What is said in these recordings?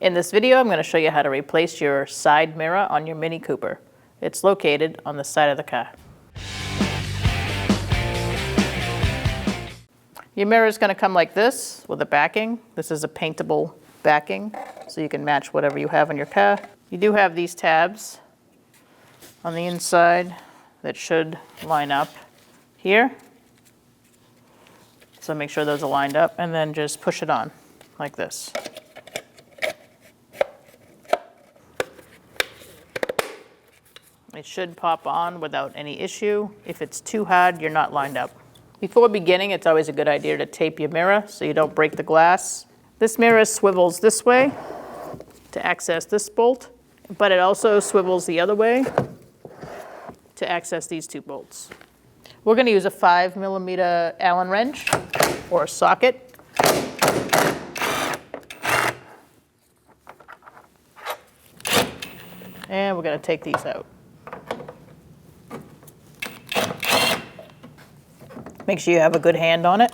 In this video, I'm going to show you how to replace your side mirror on your Mini Cooper. It's located on the side of the car. Your mirror is going to come like this with a backing. This is a paintable backing, so you can match whatever you have on your car. You do have these tabs on the inside that should line up here. So make sure those are lined up, and then just push it on like this. It should pop on without any issue. If it's too hard, you're not lined up. Before beginning, it's always a good idea to tape your mirror so you don't break the glass. This mirror swivels this way to access this bolt, but it also swivels the other way to access these two bolts. We're going to use a 5mm Allen wrench or a socket. And we're going to take these out. Make sure you have a good hand on it.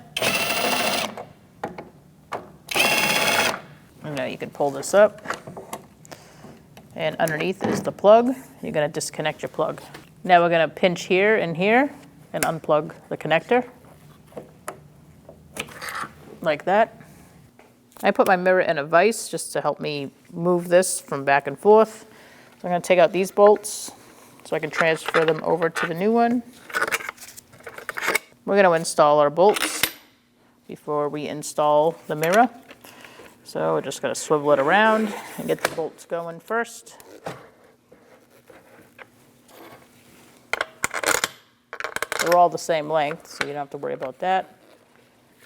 And now you can pull this up. And underneath is the plug. You're going to disconnect your plug. Now we're going to pinch here and unplug the connector. Like that. I put my mirror in a vise just to help me move this from back and forth. So I'm going to take out these bolts so I can transfer them over to the new one. We're going to install our bolts before we install the mirror. So we're just going to swivel it around and get the bolts going first. They're all the same length, so you don't have to worry about that.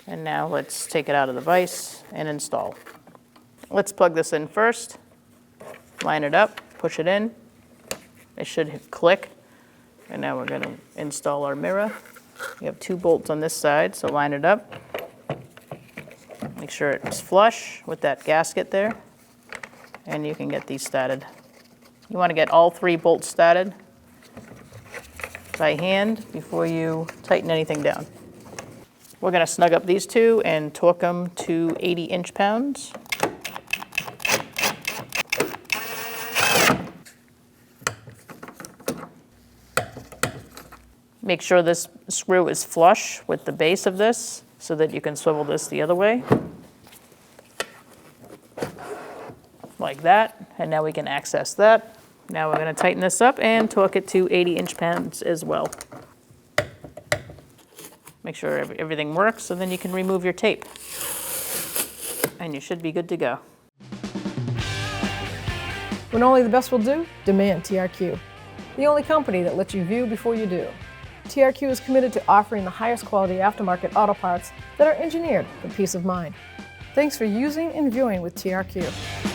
And now let's take it out of the vise and install. Let's plug this in first. Line it up, push it in. It should click. And now we're going to install our mirror. You have two bolts on this side, so line it up. Make sure it's flush with that gasket there, and you can get these started. You want to get all three bolts started by hand before you tighten anything down. We're going to snug up these two and torque them to 80 inch-pounds. Make sure this screw is flush with the base of this so that you can swivel this the other way. Like that, and now we can access that. Now we're going to tighten this up and torque it to 80 inch-pounds as well. Make sure everything works, and then you can remove your tape. And you should be good to go. When only the best will do, demand TRQ. The only company that lets you view before you do. TRQ is committed to offering the highest quality aftermarket auto parts that are engineered for peace of mind. Thanks for using and viewing with TRQ.